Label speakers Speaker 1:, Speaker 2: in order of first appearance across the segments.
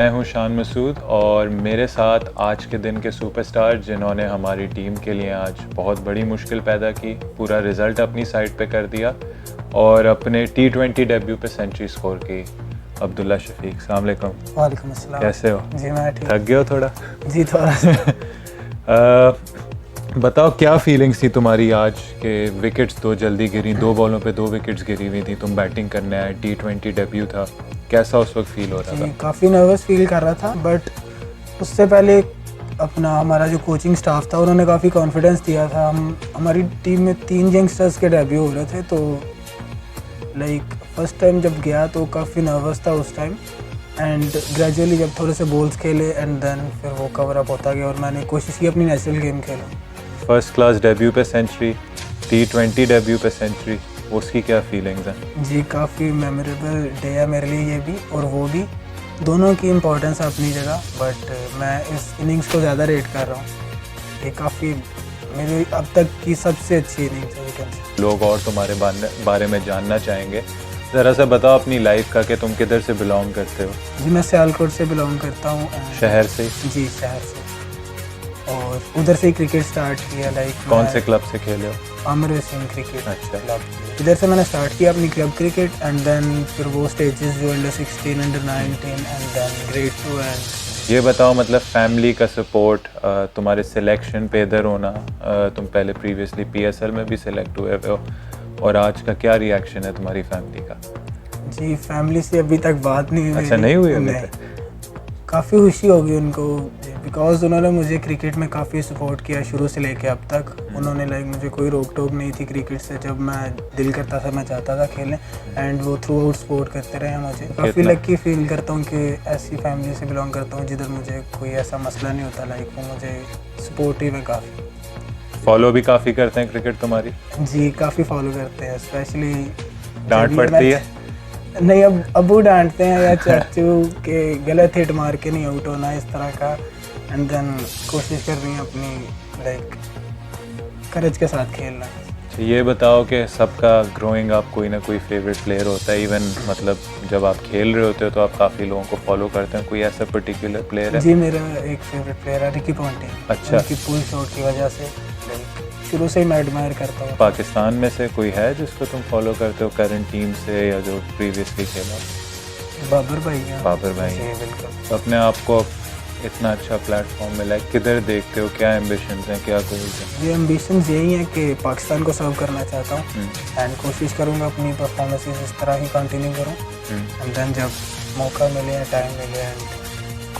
Speaker 1: मैं हूं शान मसूद और मेरे साथ आज के दिन के सुपरस्टार जिन्होंने हमारी टीम के लिए आज बहुत बड़ी मुश्किल पैदा की, पूरा रिज़ल्ट अपनी साइड पे कर दिया और अपने T20 डेब्यू पे सेंचुरी स्कोर की। अब्दुल्ला शफीक, अस्सलाम वालेकुम।
Speaker 2: वालेकुम अस्सलाम।
Speaker 1: कैसे हो?
Speaker 2: जी मैं ठीक।
Speaker 1: थक गए हो थोड़ा?
Speaker 2: जी थोड़ा
Speaker 1: बताओ क्या फीलिंग्स थी तुम्हारी आज के विकेट्स दो जल्दी गिरी, 2 बॉलों पे 2 विकेट्स गिरी हुई थी, तुम बैटिंग करने आए, T20 डेब्यू था, कैसा उस वक्त फील हो रहा था?
Speaker 2: काफ़ी नर्वस फील कर रहा था, बट उससे पहले अपना हमारा जो कोचिंग स्टाफ था उन्होंने काफ़ी कॉन्फिडेंस दिया था। हमारी टीम में 3 यंगस्टर्स के डेब्यू हो रहे थे, तो लाइक फर्स्ट टाइम जब गया तो काफ़ी नर्वस था उस टाइम, एंड ग्रेजुअली जब थोड़े से बॉल्स खेले एंड देन फिर वो कवर अप होता गया और मैंने कोशिश की अपनी नेशनल गेम खेलूँ।
Speaker 1: फर्स्ट क्लास डेब्यू पे सेंचुरी, T20 डेब्यू पे सेंचुरी, उसकी क्या फीलिंग्स हैं?
Speaker 2: जी काफ़ी मेमोरेबल डे है मेरे लिए ये भी और वो भी, दोनों की इम्पोर्टेंस है अपनी जगह, बट मैं इस इनिंग्स को ज़्यादा रेट कर रहा हूँ। ये काफ़ी मेरी अब तक की सबसे अच्छी इनिंग्स है वीकेंड।
Speaker 1: लोग और तुम्हारे बारे में जानना चाहेंगे, ज़रा सा बताओ अपनी लाइफ का कि तुम किधर से बिलोंग करते हो?
Speaker 2: जी मैं सियालकोट से बिलोंग करता हूँ।
Speaker 1: शहर से?
Speaker 2: जी शहर से, और उधर से ही क्रिकेट स्टार्ट किया। लाइक
Speaker 1: कौन से क्लब से खेले हो?
Speaker 2: आमिर वसीम क्रिकेट
Speaker 1: अच्छा।
Speaker 2: क्लब, इधर से मैंने स्टार्ट किया अपनी क्लब क्रिकेट, एंड देन फिर वो स्टेजेस जो under 16, under 19 and then grade 2। And
Speaker 1: ये बताओ, मतलब फैमिली का सपोर्ट, तुम्हारे सिलेक्शन पे इधर होना, तुम पहले प्रीवियसली PSL में भी सिलेक्ट हुए हो, और आज का क्या रिएक्शन है तुम्हारी फैमिली का?
Speaker 2: जी फैमिली से अभी तक बात नहीं हुई।
Speaker 1: अच्छा, नहीं हुई अभी तक?
Speaker 2: काफ़ी खुशी होगी उनको, बिकॉज उन्होंने मुझे क्रिकेट में काफ़ी सपोर्ट किया शुरू से लेके अब तक। उन्होंने लाइक मुझे कोई रोक टोक नहीं थी क्रिकेट से, जब मैं दिल करता था मैं चाहता था खेलने, एंड वो थ्रू आउट सपोर्ट करते रहे मुझे। काफ़ी लकी फील करता हूँ कि ऐसी फैमिली से बिलोंग करता हूँ जिधर मुझे कोई ऐसा मसला नहीं होता। लाइक वो मुझे सपोर्टिव है काफ़ी।
Speaker 1: फॉलो भी काफ़ी करते हैं क्रिकेट तुम्हारी?
Speaker 2: जी काफ़ी फॉलो करते हैं, स्पेशली।
Speaker 1: डांट पड़ती है?
Speaker 2: नहीं, अब अबू डांटते हैं या चाचू के गलत हिट मार के नहीं आउट होना, इस तरह का, एंड देन कोशिश कर रही हैं अपनी लाइक करेज के साथ खेलना।
Speaker 1: ये बताओ कि सबका ग्रोइंग अप कोई ना कोई फेवरेट प्लेयर होता है, इवन मतलब जब आप खेल रहे होते हो तो आप काफ़ी लोगों को फॉलो करते हैं, कोई ऐसा पर्टिकुलर प्लेयर है?
Speaker 2: जी मेरा एक फेवरेट प्लेयर है रिकी पॉन्टिंग।
Speaker 1: अच्छा।
Speaker 2: उनकी पुल शॉट की वजह से लाइक शुरू से ही मैं एडमायर करता हूँ।
Speaker 1: पाकिस्तान में से कोई है जिसको तुम फॉलो करते हो करंट टीम से, या जो प्रीवियसली खेला?
Speaker 2: बाबर भाई हैं।
Speaker 1: बाबर भाई।
Speaker 2: जी बिल्कुल।
Speaker 1: तो अपने आप को इतना अच्छा प्लेटफॉर्म मिला है, किधर देखते हो, क्या एम्बिशंस हैं, क्या गोल्स हैं?
Speaker 2: ये एम्बिशंस यही हैं कि पाकिस्तान को सर्व करना चाहता हूँ, एंड कोशिश करूँगा अपनी परफॉर्मेंसेस इस तरह ही कंटिन्यू करूँ, एंड देन जब मौका मिले या टाइम मिले एंड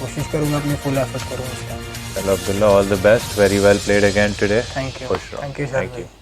Speaker 2: कोशिश करूँगा अपनी फुल एफर्ट करूँ उस टाइम।
Speaker 1: चलो Abdullah, all the best, very well played again today.
Speaker 2: Thank you.
Speaker 1: खुश रहो।
Speaker 2: Thank you
Speaker 1: thank
Speaker 2: sir.
Speaker 1: You.